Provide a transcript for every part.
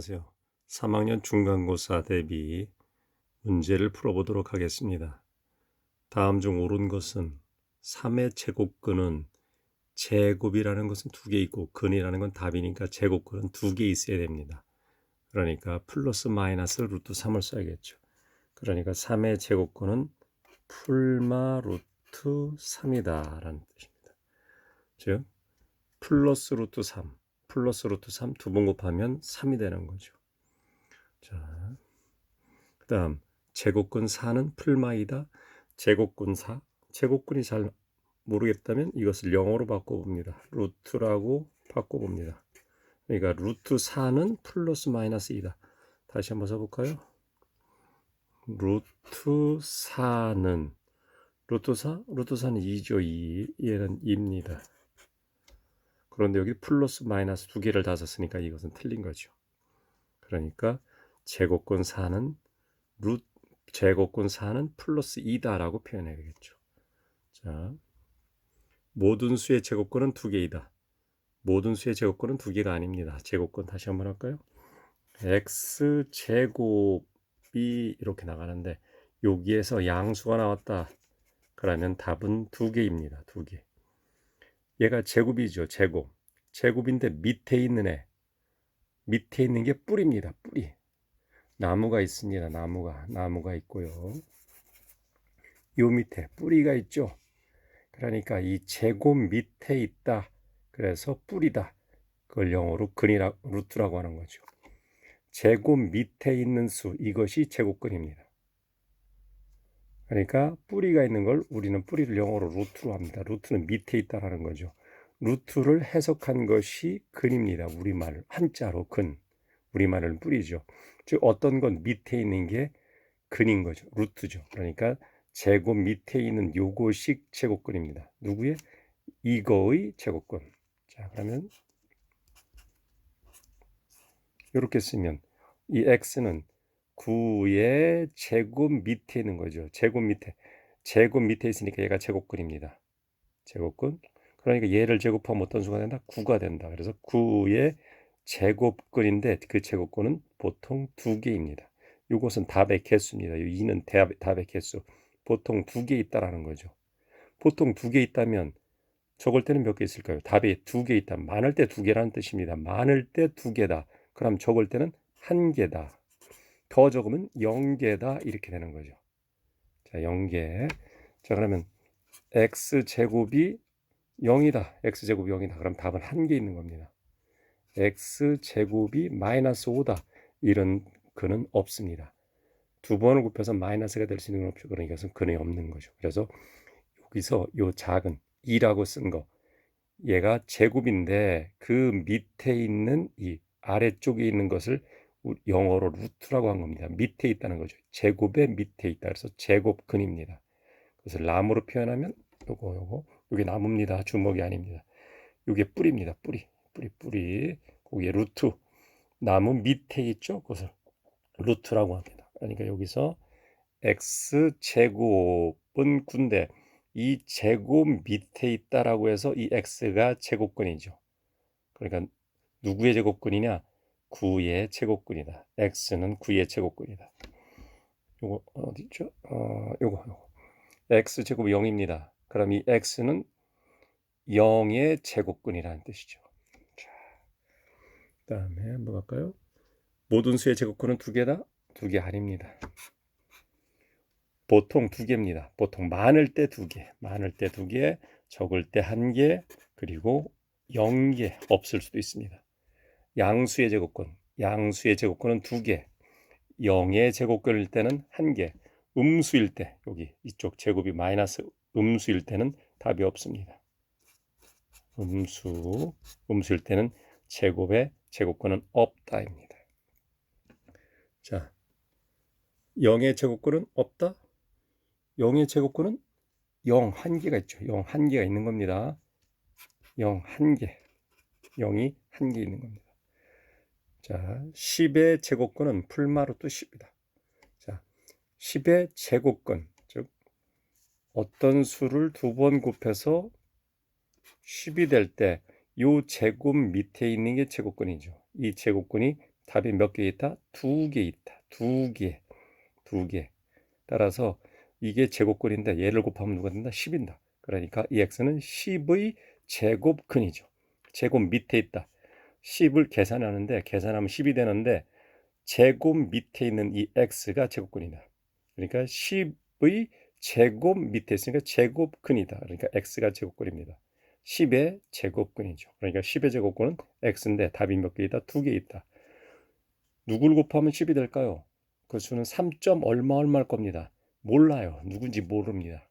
안녕하세요. 3학년 중간고사 대비 문제를 풀어보도록 하겠습니다. 다음 중 옳은 것은 3의 제곱근은 제곱이라는 것은 두 개 있고 근이라는 건 답이니까 제곱근은 두 개 있어야 됩니다. 그러니까 플러스 마이너스 루트 3을 써야겠죠. 그러니까 3의 제곱근은 풀마 루트 3이다 라는 뜻입니다. 즉 플러스 루트 3 두 번 곱하면 3이 되는 거죠. 자, 그 다음 제곱근 4는 풀마이다. 제곱근 4 제곱근이 잘 모르겠다면 이것을 영어로 바꿔봅니다. 루트라고 바꿔봅니다. 그러니까 루트 4는 플러스 마이너스 2다. 다시 한번 써볼까요? 루트 4는 루트 4는 2죠. 2. 얘는 2입니다. 그런데 여기 플러스 마이너스 두 개를 다 썼으니까 이것은 틀린 거죠. 그러니까 제곱근 4는 제곱근 4는 플러스 2다라고 표현해야 되겠죠. 자, 모든 수의 제곱근은 두 개이다. 모든 수의 제곱근은 두 개가 아닙니다. 제곱근 다시 한번 할까요? x제곱이 이렇게 나가는데 여기에서 양수가 나왔다. 그러면 답은 두 개입니다. 두 개. 얘가 제곱이죠. 제곱. 제곱인데 밑에 있는 게 뿌리입니다. 뿌리. 나무가 있습니다. 나무가 있고요. 요 밑에 뿌리가 있죠. 그러니까 이 제곱 밑에 있다. 그래서 뿌리다. 그걸 영어로 루트라고 하는 거죠. 제곱 밑에 있는 수, 이것이 제곱근입니다. 그러니까 뿌리가 있는 걸 우리는 뿌리를 영어로 루트로 합니다. 루트는 밑에 있다라는 거죠. 루트를 해석한 것이 근입니다. 우리말 한자로 근. 우리말은 뿌리죠. 즉 어떤 건 밑에 있는 게 근인 거죠. 루트죠. 그러니까 제곱 밑에 있는 요것이 제곱근입니다. 누구의? 이거의 제곱근. 자, 그러면 이렇게 쓰면 이 x는 9의 제곱 밑에 있는 거죠. 제곱 밑에 있으니까 얘가 제곱근입니다. 제곱근. 그러니까 얘를 제곱하면 어떤 수가 된다? 9가 된다. 그래서 9의 제곱근인데 그 제곱근은 보통 두 개입니다. 이것은 답의 개수입니다. 이 2는 답의 개수. 보통 두 개 있다라는 거죠. 보통 두 개 있다면 적을 때는 몇 개 있을까요? 답이 두 개 있다. 많을 때 두 개라는 뜻입니다. 많을 때 두 개다. 그럼 적을 때는 한 개다. 더 적으면 0개다. 이렇게 되는 거죠. 자, 0개. 자, 그러면 x제곱이 0이다. x제곱이 0이다. 그럼 답은 한 개 있는 겁니다. x제곱이 마이너스 5다. 이런 근은 없습니다. 두 번을 곱해서 마이너스가 될 수 있는 건 없죠. 그러니까 이것은 근이 없는 거죠. 그래서 여기서 요 작은 2라고 쓴 거, 얘가 제곱인데 그 밑에 있는 이 아래쪽에 있는 것을 영어로 루트라고 한 겁니다. 밑에 있다는 거죠. 제곱의 밑에 있다. 그래서 제곱근입니다. 그래서 나무로 표현하면 요게 나무입니다. 주먹이 아닙니다. 요게 뿌리입니다. 뿌리. 거기에 루트. 나무 밑에 있죠. 그것을 루트라고 합니다. 그러니까 여기서 x제곱은 9인데 이 제곱 밑에 있다라고 해서 이 x가 제곱근이죠. 그러니까 누구의 제곱근이냐? 9의 제곱근이다. x는 9의 제곱근이다. 요거 어디 있죠? 요거 x제곱이 0입니다. 그럼 이 x는 0의 제곱근이라는 뜻이죠. 자, 그다음에 뭐 할까요? 모든 수의 제곱근은 두 개다? 두 개 아닙니다. 보통 두 개입니다. 보통 많을 때 두 개, 적을 때 한 개, 그리고 0개 없을 수도 있습니다. 양수의 제곱근은 두 개, 0의 제곱근일 때는 한 개, 음수일 때 여기 이쪽 제곱이 마이너스 음수일 때는 답이 없습니다. 음수일 때는 제곱근은 없다입니다. 자, 0의 제곱근은 없다? 0의 제곱근은 0 한 개가 있죠. 0 한 개가 있는 겁니다. 0 한 개. 0이 한 개 있는 겁니다. 자, 10의 제곱근은 풀마루트 10이다. 자, 10의 제곱근, 즉 어떤 수를 두 번 곱해서 10이 될 때 이 제곱 밑에 있는 게 제곱근이죠. 이 제곱근이 답이 몇 개 있다? 2개 있다. 2개. 2개. 따라서 이게 제곱근인데 얘를 곱하면 누가 된다? 10인다. 그러니까 이 x는 10의 제곱근이죠. 제곱 밑에 있다. 10을 계산하는데 계산하면 10이 되는데 제곱 밑에 있는 이 x가 제곱근이다. 그러니까 10의 제곱 밑에 있으니까 제곱근이다. 그러니까 x가 제곱근입니다. 10의 제곱근이죠. 그러니까 10의 제곱근은 x인데 답이 몇 개 있다? 2개 있다. 누구를 곱하면 10이 될까요? 그 수는 3. 얼마 얼마일 겁니다. 몰라요. 누군지 모릅니다.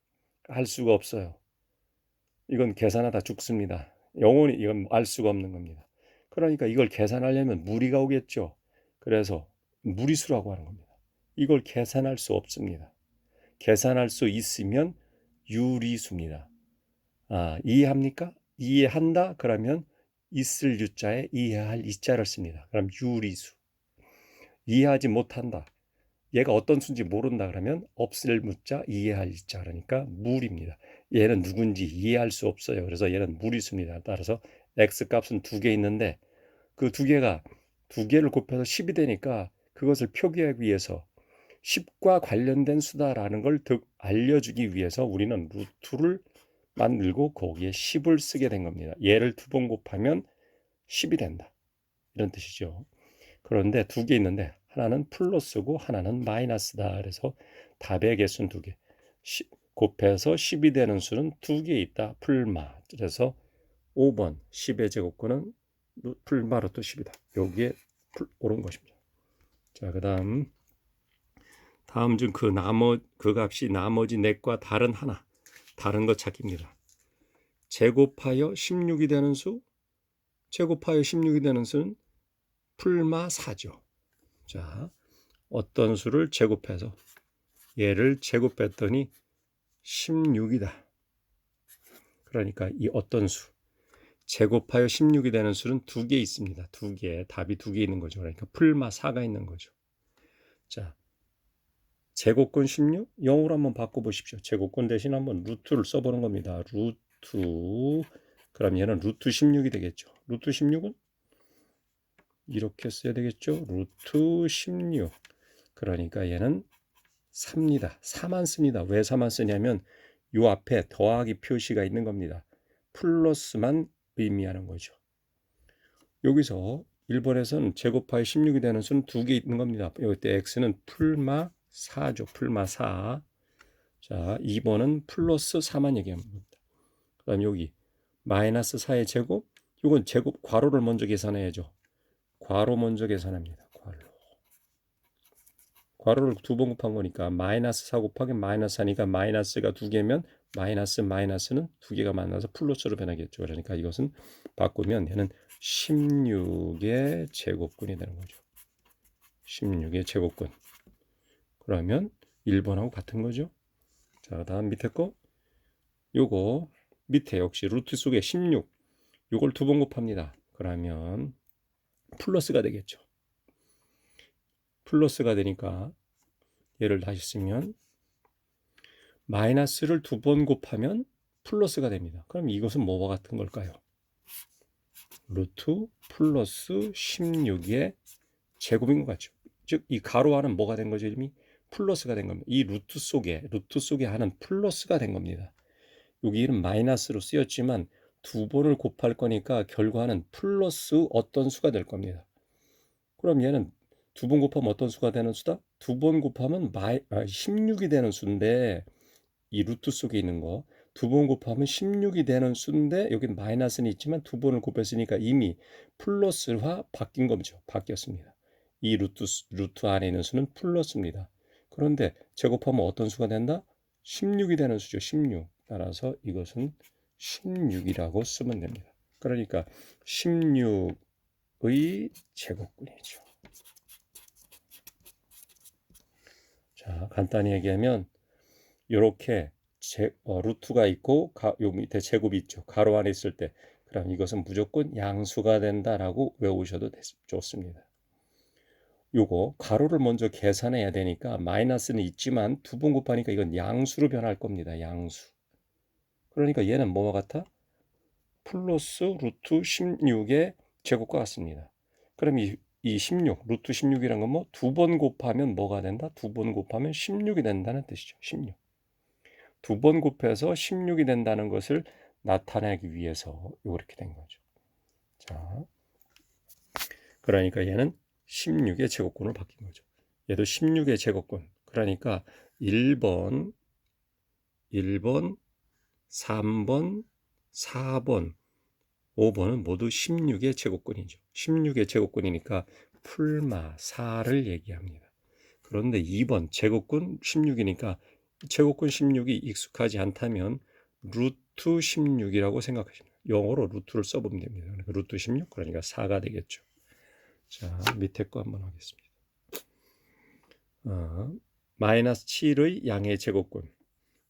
할 수가 없어요. 이건 계산하다 죽습니다. 영원히 이건 알 수가 없는 겁니다. 그러니까 이걸 계산하려면 무리가 오겠죠. 그래서 무리수라고 하는 겁니다. 이걸 계산할 수 없습니다. 계산할 수 있으면 유리수입니다. 이해합니까? 이해한다? 그러면 있을 유자에 이해할 이자를 씁니다. 그럼 유리수. 이해하지 못한다. 얘가 어떤 수인지 모른다 그러면 없을 무자 이해할 이자 그러니까 무리입니다. 얘는 누군지 이해할 수 없어요. 그래서 얘는 무리수입니다. 따라서 x 값은 2개 있는데 그 2개가 2개를 곱해서 10이 되니까 그것을 표기하기 위해서 10과 관련된 수다라는 걸 알려주기 위해서 우리는 루트를 만들고 거기에 10을 쓰게 된 겁니다. 얘를 2번 곱하면 10이 된다. 이런 뜻이죠. 그런데 2개 있는데 하나는 플러스고 하나는 마이너스다. 그래서 답의 개수는 2개. 곱해서 10이 되는 수는 2개 있다. 풀마. 그래서 5번 10의 제곱근은 풀마 루트 10이다. 여기에 옳은 것입니다. 자, 다음 중 그 값이 나머지 넷과 다른 하나. 다른 것 찾기입니다. 제곱하여 16이 되는 수. 제곱하여 16이 되는 수는 풀마 4죠. 자, 어떤 수를 제곱해서 얘를 제곱했더니 16이다. 그러니까 이 어떤 수 제곱하여 16이 되는 수는 2개 있습니다. 2개. 답이 2개 있는 거죠. 그러니까 풀마 4가 있는 거죠. 자, 제곱근 16 0으로 한번 바꿔보십시오. 제곱근 대신 한번 루트를 써보는 겁니다. 루트. 그럼 얘는 루트 16이 되겠죠. 루트 16은 이렇게 써야 되겠죠. 루트 16. 그러니까 얘는 3입니다. 4만 씁니다. 왜 4만 쓰냐면 요 앞에 더하기 표시가 있는 겁니다. 플러스만 의미하는 거죠. 여기서 1번에서는 제곱하여 16이 되는 수는 2개 있는 겁니다. 이때 x는 풀마 4죠. 풀마 4. 자, 2번은 플러스 4만 얘기하는 겁니다. 그 다음 여기 마이너스 4의 제곱. 이건 제곱 괄호를 먼저 계산해야죠. 괄호 먼저 계산합니다. 괄호를 2번 곱한 거니까 마이너스 4 곱하기 마이너스 4니까 마이너스가 2개면 마이너스는 2개가 만나서 플러스로 변하겠죠. 그러니까 이것은 바꾸면 얘는 16의 제곱근이 되는 거죠. 16의 제곱근. 그러면 1번하고 같은 거죠. 자, 다음 밑에 거. 요거 밑에 역시 루트 속에 16. 요걸 2번 곱합니다. 그러면 플러스가 되겠죠. 플러스가 되니까 얘를 다시 쓰면 마이너스를 2번 곱하면 플러스가 됩니다. 그럼 이것은 뭐와 같은 걸까요? 루트 플러스 16의 제곱인 것 같죠. 즉 이 가로 하는 뭐가 된 거죠? 이미 플러스가 된 겁니다. 이 루트 속에 하는 플러스가 된 겁니다. 여기는 마이너스로 쓰였지만 2번을 곱할 거니까 결과는 플러스 어떤 수가 될 겁니다. 그럼 얘는 2번 곱하면 어떤 수가 되는 수다? 2번 곱하면 16이 되는 수인데 이 루트 속에 있는 거 2번 곱하면 16이 되는 수인데 여기 마이너스는 있지만 2번을 곱했으니까 이미 플러스화 바뀐 거죠. 바뀌었습니다. 이 루트 안에 있는 수는 플러스입니다. 그런데 제곱하면 어떤 수가 된다? 16이 되는 수죠. 16. 따라서 이것은 16이라고 쓰면 됩니다. 그러니까 16의 제곱근이죠. 자, 간단히 얘기하면 이렇게 루트가 있고 요 밑에 제곱이 있죠. 가로 안에 있을 때 그럼 이것은 무조건 양수가 된다라고 외우셔도 좋습니다. 요거 가로를 먼저 계산해야 되니까 마이너스는 있지만 2번 곱하니까 이건 양수로 변할 겁니다. 양수. 그러니까 얘는 뭐와 같아? 플러스 루트 16의 제곱과 같습니다. 그럼 이 이 16, 루트 16이란 건 뭐 두 번 곱하면 뭐가 된다? 두 번 곱하면 16이 된다는 뜻이죠. 16. 두 번 곱해서 16이 된다는 것을 나타내기 위해서 이렇게 된 거죠. 자, 그러니까 얘는 16의 제곱근으로 바뀐 거죠. 얘도 16의 제곱근. 그러니까 1번, 3번, 4번, 5번은 모두 16의 제곱근이죠. 16의 제곱근이니까 풀마 4를 얘기합니다. 그런데 2번 제곱근 16이니까 제곱근 16이 익숙하지 않다면 루트 16이라고 생각하시면 영어로 루트를 써보면 됩니다. 그러니까 루트 16 그러니까 4가 되겠죠. 자, 밑에 거 한번 하겠습니다. 마이너스 7의 양의 제곱근.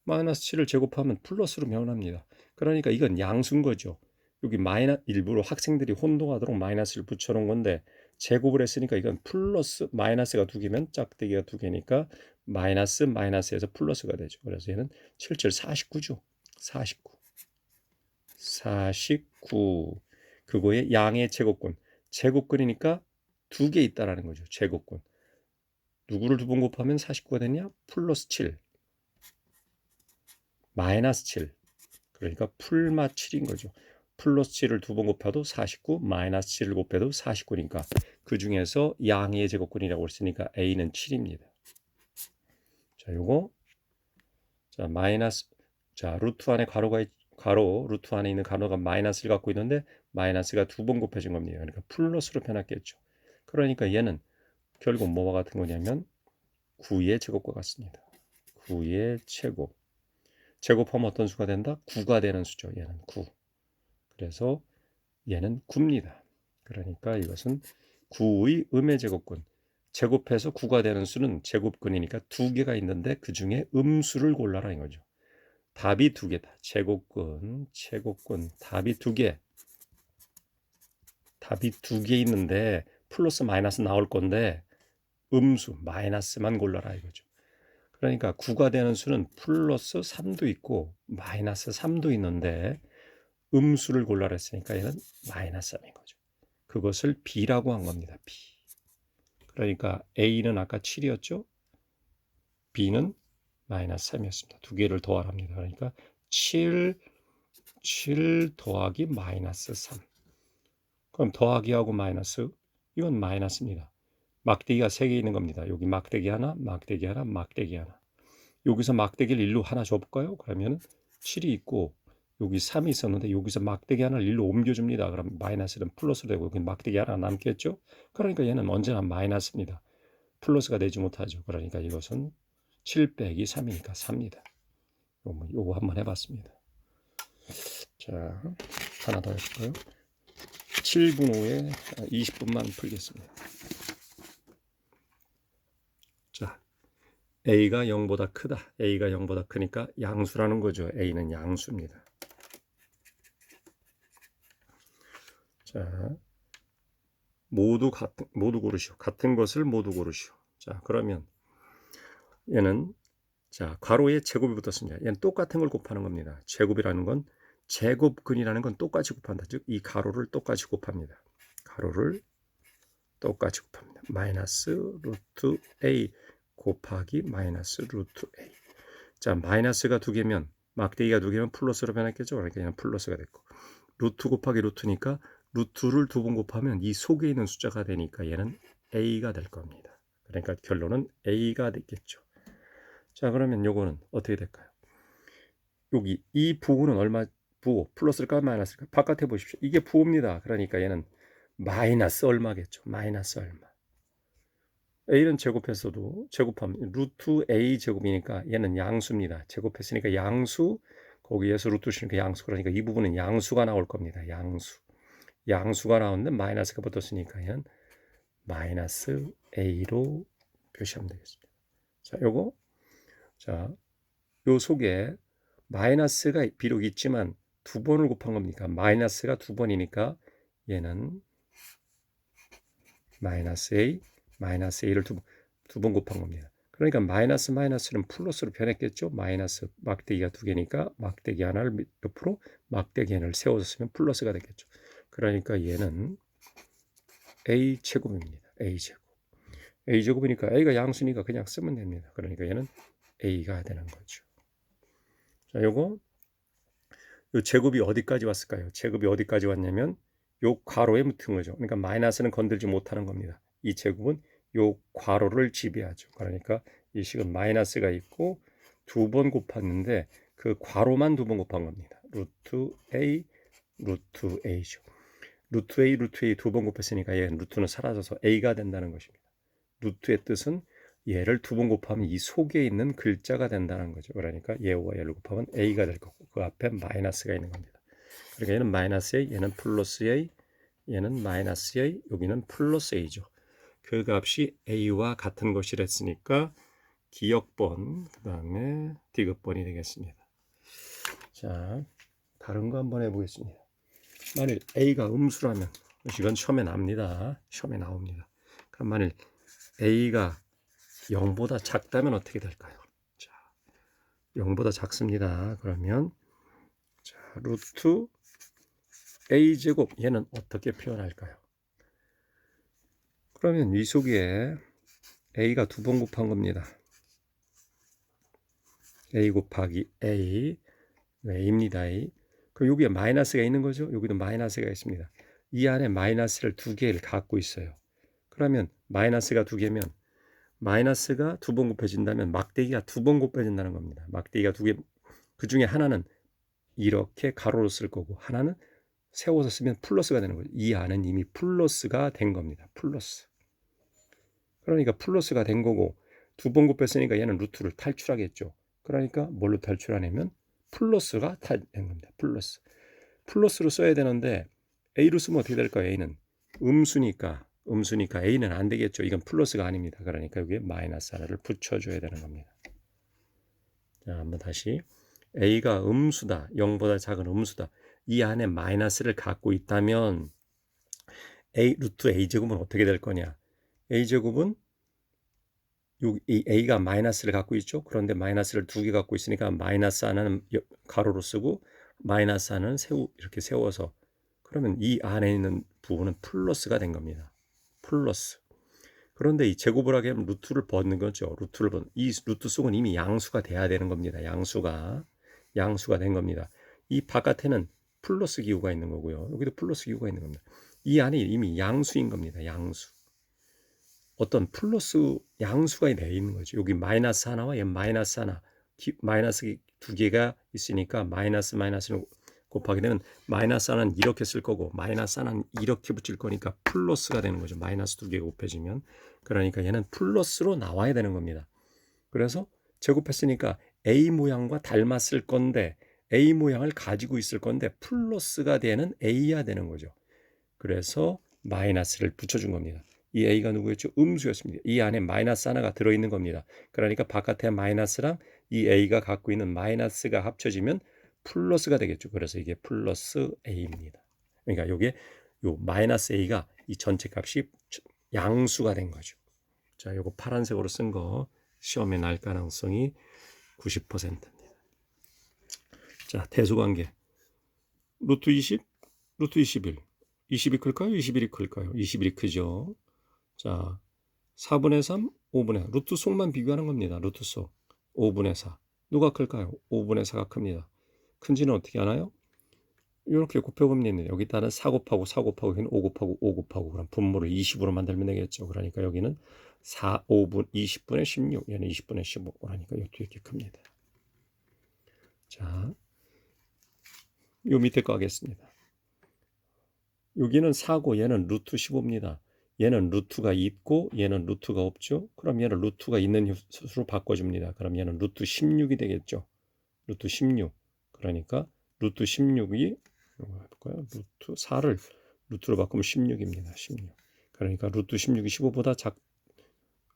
마이너스 7을 제곱하면 플러스로 변합니다. 그러니까 이건 양수인 거죠. 여기 일부러 학생들이 혼동하도록 마이너스를 붙여놓은 건데 제곱을 했으니까 이건 플러스 마이너스가 두 개면 짝대기가 두 개니까 마이너스에서 플러스가 되죠. 그래서 얘는 77 49죠. 49. 그거의 양의 제곱근. 제곱근이니까 두 개 있다라는 거죠. 제곱근. 누구를 두 번 곱하면 49가 되냐? 플러스 7. 마이너스 7. 그러니까 풀마 7인 거죠. 플러스 7을 두 번 곱해도 49, 마이너스 7을 곱해도 49니까 그 중에서 양의 제곱근이라고 했으니까 A는 7입니다. 자, 요거 자, 루트 안에 가로 루트 안에 있는 가로가 마이너스를 갖고 있는데 마이너스가 두 번 곱해진 겁니다. 그러니까 플러스로 변했겠죠. 그러니까 얘는 결국 뭐와 같은 거냐면 9의 제곱과 같습니다. 9의 제곱. 제곱하면 어떤 수가 된다? 9가 되는 수죠. 얘는 9. 그래서 얘는 9입니다. 그러니까 이것은 9의 음의 제곱근. 제곱해서 9가 되는 수는 제곱근이니까 두 개가 있는데 그 중에 음수를 골라라 이거죠. 답이 두 개다. 제곱근, 답이 두 개. 답이 두 개 있는데 플러스 마이너스 나올 건데 음수 마이너스만 골라라 이거죠. 그러니까 9가 되는 수는 플러스 3도 있고 마이너스 3도 있는데 음수를 골라라 했으니까 얘는 마이너스 3인 거죠. 그것을 B라고 한 겁니다. B. 그러니까 A는 아까 7이었죠. B는 마이너스 3이었습니다. 두 개를 더하랍니다. 그러니까 7 더하기 마이너스 3. 그럼 더하기하고 마이너스 이건 마이너스입니다. 막대기가 3개 있는 겁니다. 여기 막대기 하나, 막대기 하나, 막대기 하나. 여기서 막대기를 일로 하나 줘볼까요? 그러면 7이 있고 여기 3이 있었는데 여기서 막대기 하나를 일로 옮겨줍니다. 그럼 마이너스는 플러스로 되고 여기 막대기 하나 남겠죠? 그러니까 얘는 언제나 마이너스입니다. 플러스가 되지 못하죠. 그러니까 이것은 7 빼기 3이니까 3입니다. 요거 한번 해봤습니다. 자, 하나 더 해볼까요? 7분 후에 20분만 풀겠습니다. 자, A가 0보다 크다. A가 0보다 크니까 양수라는 거죠. A는 양수입니다. 자, 모두 고르시오. 같은 것을 모두 고르시오. 자, 그러면 얘는 자, 괄호에 제곱이 붙었습니다. 얘는 똑같은 걸 곱하는 겁니다. 제곱이라는 건 제곱근이라는 건 똑같이 곱한다. 즉, 이 가로를 똑같이 곱합니다. 가로를 똑같이 곱합니다. 마이너스 루트 A 곱하기 마이너스 루트 A. 자, 마이너스가 두 개면 막대기가 두 개면 플러스로 변했겠죠. 그러니까 얘는 플러스가 됐고 루트 곱하기 루트니까 루트를 두 번 곱하면 이 속에 있는 숫자가 되니까 얘는 A가 될 겁니다. 그러니까 결론은 A가 됐겠죠. 자, 그러면 요거는 어떻게 될까요? 여기 이 부호는 얼마 부호 플러스일까 마이너스일까? 바깥에 보십시오. 이게 부호입니다. 그러니까 얘는 마이너스 얼마겠죠. 마이너스 얼마. A는 제곱했어도 제곱하면 루트 A 제곱이니까 얘는 양수입니다. 제곱했으니까 양수 거기에서 루트 주니까 양수 그러니까 이 부분은 양수가 나올 겁니다. 양수가 나오는데 마이너스가 붙었으니까 얘는 마이너스 A로 표시하면 되겠습니다. 자, 요거 자, 요 속에 마이너스가 비록 있지만 두 번을 곱한 겁니까? 마이너스가 두 번이니까 얘는 마이너스 A를 두 번 곱한 겁니다. 그러니까 마이너스는 플러스로 변했겠죠. 마이너스 막대기가 두 개니까 막대기 하나를 옆으로 막대기 하나를 세워서 쓰면 플러스가 되겠죠. 그러니까 얘는 a 제곱입니다. a 제곱. a 제곱이니까 a가 양수니까 그냥 쓰면 됩니다. 그러니까 얘는 a가 되는 거죠. 자, 요거 요 제곱이 어디까지 왔을까요? 제곱이 어디까지 왔냐면 요 괄호에 붙은 거죠. 그러니까 마이너스는 건들지 못하는 겁니다. 이 제곱은 요 괄호를 지배하죠. 그러니까 이 식은 마이너스가 있고 두 번 곱했는데 그 괄호만 두 번 곱한 겁니다. 루트 a, 루트 a죠. 루트 a 두 번 곱했으니까 얘 루트는 사라져서 a가 된다는 것입니다. 루트의 뜻은 얘를 두 번 곱하면 이 속에 있는 글자가 된다는 거죠. 그러니까 얘와 얘를 곱하면 a가 될 거고 그 앞에 마이너스가 있는 겁니다. 그러니까 얘는 마이너스 a, 얘는 플러스 a, 얘는 마이너스 a, 여기는 플러스 a죠. 그 값이 a와 같은 것이랬으니까 기역번, 그 다음에 디귿번이 되겠습니다. 자, 다른 거 한번 해보겠습니다. 만일 a가 음수라면, 이건 시험에 납니다. 시험에 나옵니다. 그럼 만일 a가 0보다 작다면 어떻게 될까요? 자, 0보다 작습니다. 그러면 자, 루트 a제곱 얘는 어떻게 표현할까요? 그러면 이 속에 a가 두 번 곱한 겁니다. a 곱하기 a, a입니다. a. 그럼 여기에 마이너스가 있는 거죠? 여기도 마이너스가 있습니다. 이 안에 마이너스를 두 개를 갖고 있어요. 그러면 마이너스가 두 개면 마이너스가 두 번 곱해진다면 막대기가 두 번 곱해진다는 겁니다. 막대기가 두 개, 그 중에 하나는 이렇게 가로로 쓸 거고 하나는 세워서 쓰면 플러스가 되는 거죠. 이 안은 이미 플러스가 된 겁니다. 플러스. 그러니까 플러스가 된 거고 두 번 곱했으니까 얘는 루트를 탈출하겠죠. 그러니까 뭘로 탈출하냐면 플러스가 된 겁니다. 플러스. 플러스로 써야 되는데 a로 쓰면 어떻게 될까요? a는 음수니까 a는 안 되겠죠. 이건 플러스가 아닙니다. 그러니까 여기에 마이너스 하나를 붙여줘야 되는 겁니다. 자, 한번 다시 a가 음수다. 0보다 작은 음수다. 이 안에 마이너스를 갖고 있다면 루트 a제곱은 어떻게 될 거냐? a제곱은 이 a가 마이너스를 갖고 있죠. 그런데 마이너스를 두 개 갖고 있으니까 마이너스 하나는 가로로 쓰고 마이너스 하나는 이렇게 세워서 그러면 이 안에 있는 부분은 플러스가 된 겁니다. 플러스. 그런데 이 제곱을 하게 하면 루트를 벗는 거죠. 이 루트 속은 이미 양수가 돼야 되는 겁니다. 양수가 된 겁니다. 이 바깥에는 플러스 기호가 있는 거고요. 여기도 플러스 기호가 있는 겁니다. 이 안에 이미 양수인 겁니다. 양수. 어떤 플러스 양수가 되어 있는 거죠. 여기 마이너스 하나와 얘 마이너스 하나, 마이너스 두 개가 있으니까 마이너스를 곱하게 되면 마이너스 하나는 이렇게 쓸 거고 마이너스 하나는 이렇게 붙일 거니까 플러스가 되는 거죠. 마이너스 두 개가 곱해지면. 그러니까 얘는 플러스로 나와야 되는 겁니다. 그래서 제곱했으니까 A 모양과 닮았을 건데 A 모양을 가지고 있을 건데 플러스가 되는 A야 되는 거죠. 그래서 마이너스를 붙여준 겁니다. 이 a가 누구였죠? 음수였습니다. 이 안에 마이너스 하나가 들어있는 겁니다. 그러니까 바깥에 마이너스랑 이 a가 갖고 있는 마이너스가 합쳐지면 플러스가 되겠죠. 그래서 이게 플러스 a입니다. 그러니까 요게 요 마이너스 a가 이 전체 값이 양수가 된 거죠. 자, 요거 파란색으로 쓴 거 시험에 날 가능성이 90%입니다. 자, 대수관계. 루트 20, 루트 21. 20이 클까요? 21이 클까요? 21이 크죠. 자, 4분의 3, 5분의 4. 루트 속만 비교하는 겁니다. 루트 속. 5분의 4. 누가 클까요? 5분의 4가 큽니다. 큰지는 어떻게 하나요? 이렇게 곱해보면 여기다는 4 곱하고 4 곱하고 여기는 5 곱하고 5 곱하고 그럼 분모를 20으로 만들면 되겠죠. 그러니까 여기는 4, 5분, 20분의 16, 얘는 20분의 15. 그러니까 이것도 이렇게 큽니다. 자, 요 밑에 거 하겠습니다. 여기는 4고 얘는 루트 15입니다. 얘는 루트가 있고 얘는 루트가 없죠. 그럼 얘는 루트가 있는 수로 바꿔줍니다. 그럼 얘는 루트 16이 되겠죠. 루트 16. 그러니까 루트 16이 해볼까요? 루트 4를 루트로 바꾸면 16입니다. 16. 그러니까 루트 16이 15보다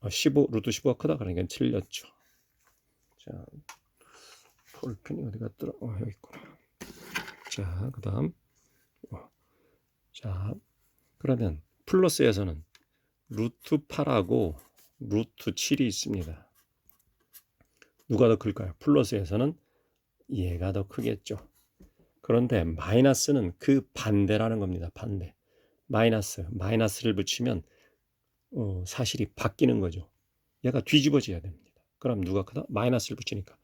15 루트 15가 크다. 그러니까 틀렸죠. 자, 볼펜이 어디 갔더라? 여기 있구나. 자, 그다음 자, 그러면 플러스에서는 루트 8하고 루트 7이 있습니다. 누가 더 클까요? 플러스에서는 얘가 더 크겠죠. 그런데 마이너스는 그 반대라는 겁니다. 반대. 마이너스를 붙이면 사실이 바뀌는 거죠. 얘가 뒤집어져야 됩니다. 그럼 누가 크다? 마이너스를 붙이니까.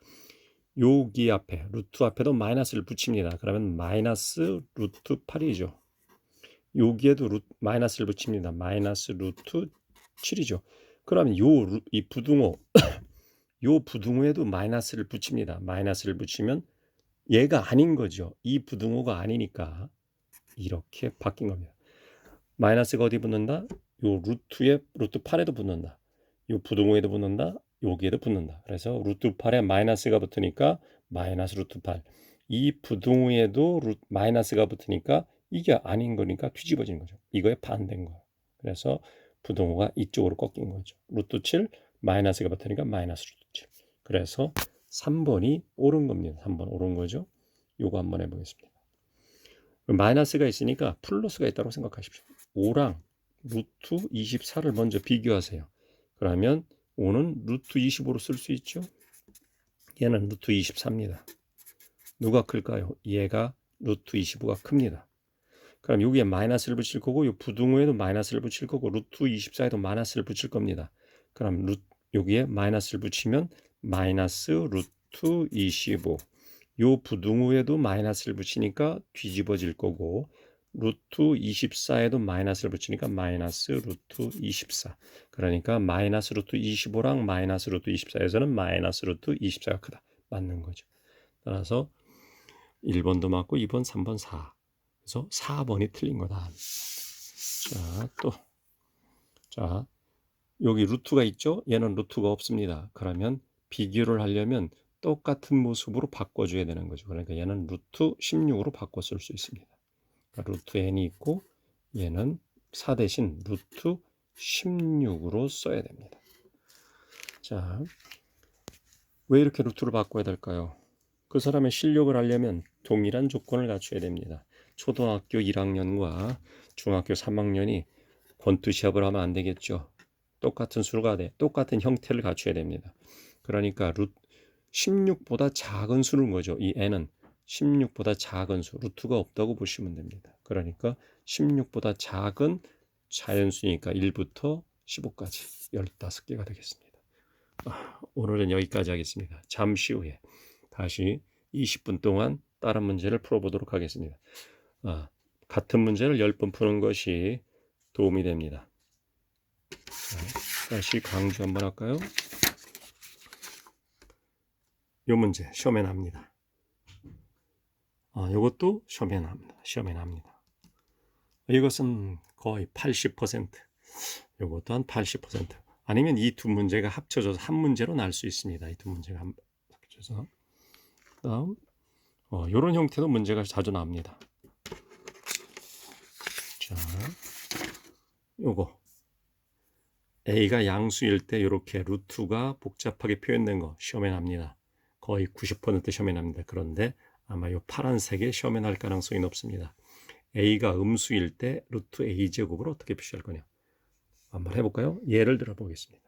여기 앞에 루트 앞에도 마이너스를 붙입니다. 그러면 마이너스 루트 8이죠. 여기에도 마이너스를 붙입니다. 마이너스 루트 7이죠. 그러면 이 부등호 요 부등호에도 마이너스를 붙입니다. 마이너스를 붙이면 얘가 아닌 거죠. 이 부등호가 아니니까 이렇게 바뀐 겁니다. 마이너스가 어디 붙는다? 요 루트 8에도 붙는다. 요 부등호에도 붙는다. 여기에도 붙는다. 그래서 루트 8에 마이너스가 붙으니까 마이너스 루트 8. 이 부등호에도 마이너스가 붙으니까 이게 아닌 거니까 뒤집어지는 거죠. 이거에 반대인 거예요. 그래서 부등호가 이쪽으로 꺾인 거죠. 루트 7 마이너스가 붙으니까 마이너스 루트 7. 그래서 3번이 옳은 겁니다. 3번 옳은 거죠. 요거 한번 해보겠습니다. 마이너스가 있으니까 플러스가 있다고 생각하십시오. 5랑 루트 24를 먼저 비교하세요. 그러면 5는 루트 25로 쓸 수 있죠. 얘는 루트 24입니다. 누가 클까요? 얘가 루트 25가 큽니다. 그럼 여기에 마이너스를 붙일 거고 이 부등호에도 마이너스를 붙일 거고 루트 24에도 마이너스를 붙일 겁니다. 그럼 여기에 마이너스를 붙이면 마이너스 루트 25. 요 부등호에도 마이너스를 붙이니까 뒤집어질 거고 루트 24에도 마이너스를 붙이니까 마이너스 루트 24. 그러니까 마이너스 루트 25랑 마이너스 루트 24에서는 마이너스 루트 24가 크다. 맞는 거죠. 따라서 1번도 맞고 2번, 3번, 4. 그래서 4번이 틀린 거다. 자, 여기 루트가 있죠? 얘는 루트가 없습니다. 그러면 비교를 하려면 똑같은 모습으로 바꿔줘야 되는 거죠. 그러니까 얘는 루트 16으로 바꿔 쓸 수 있습니다. 그러니까 루트 n이 있고 얘는 4 대신 루트 16으로 써야 됩니다. 자, 왜 이렇게 루트를 바꿔야 될까요? 그 사람의 실력을 하려면 동일한 조건을 갖춰야 됩니다. 초등학교 1학년과 중학교 3학년이 권투 시합을 하면 안 되겠죠. 똑같은 수가 똑같은 형태를 갖춰야 됩니다. 그러니까 16보다 작은 수는 거죠. 이 n은 16보다 작은 수, 루트가 없다고 보시면 됩니다. 그러니까 16보다 작은 자연수니까 1부터 15까지 15개가 되겠습니다. 오늘은 여기까지 하겠습니다. 잠시 후에 다시 20분 동안 다른 문제를 풀어보도록 하겠습니다. 같은 문제를 10번 푸는 것이 도움이 됩니다. 다시 강조 한번 할까요? 이 문제 시험에 납니다. 이것도 시험에 납니다. 이것은 거의 80%, 이것도 한 80%. 아니면 이 두 문제가 합쳐져서 한 문제로 날 수 있습니다. 이 두 문제가 합쳐져서. 다음, 이런 형태도 문제가 자주 나옵니다. 자, 요거 a가 양수일 때 이렇게 루트가 복잡하게 표현된 거 시험에 납니다. 거의 90% 시험에 납니다. 그런데 아마 이 파란색에 시험에 날 가능성이 높습니다. a가 음수일 때 루트 a제곱을 어떻게 표시할 거냐. 한번 해볼까요? 예를 들어 보겠습니다.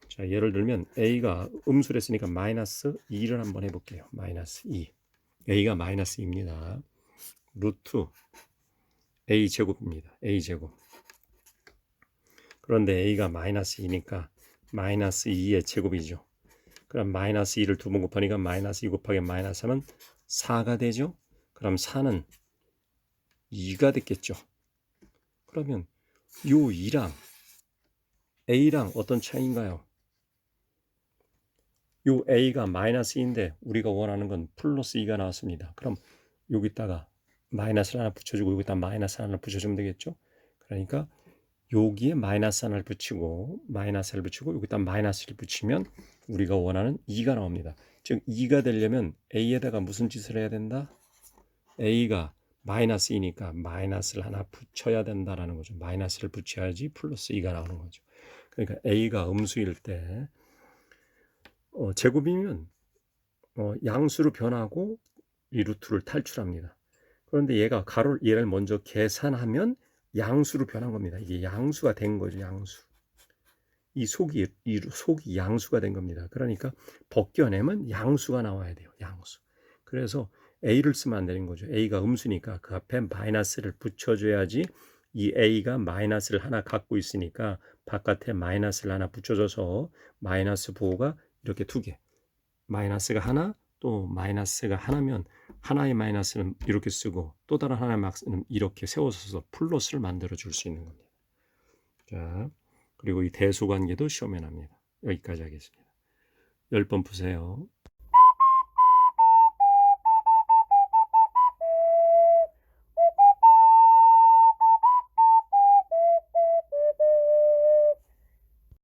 자, 예를 들면 a가 음수를 했으니까 마이너스 2를 한번 해볼게요. 마이너스 2. a가 마이너스 2입니다. 루트 a제곱입니다. a제곱. 그런데 a가 마이너스 2니까 마이너스 2의 제곱이죠. 그럼 마이너스 2를 두 번 곱하니까 마이너스 2 곱하기 마이너스 3은 4가 되죠. 그럼 4는 2가 됐겠죠. 그러면 요 2랑 a랑 어떤 차이인가요? 요 a가 마이너스 2인데 우리가 원하는 건 플러스 2가 나왔습니다. 그럼 여기다가 마이너스를 하나 붙여주고 여기다 마이너스 하나 붙여주면 되겠죠. 그러니까 여기에 마이너스 하나를 붙이고 마이너스를 붙이고 여기다 마이너스를 붙이면 우리가 원하는 2가 나옵니다. 즉 2가 되려면 a에다가 무슨 짓을 해야 된다? a가 마이너스 2니까 마이너스를 하나 붙여야 된다라는 거죠. 마이너스를 붙여야지 플러스 2가 나오는 거죠. 그러니까 a가 음수일 때 제곱이면 양수로 변하고 이 루트를 탈출합니다. 그런데 얘를 먼저 계산하면 양수로 변한 겁니다. 이게 양수가 된 거죠. 양수. 이 속이 양수가 된 겁니다. 그러니까 벗겨내면 양수가 나와야 돼요. 양수. 그래서 a를 쓰면 안 되는 거죠. a가 음수니까 그 앞에 마이너스를 붙여줘야지 이 a가 마이너스를 하나 갖고 있으니까 바깥에 마이너스를 하나 붙여줘서 마이너스 부호가 이렇게 두 개. 마이너스가 하나, 또 마이너스가 하나면 하나의 마이너스는 이렇게 쓰고 또 다른 하나의 마이너스는 이렇게 세워서 플러스를 만들어 줄 수 있는 겁니다. 자, 그리고 이 대수 관계도 시험에 납니다. 여기까지 하겠습니다. 10번 푸세요.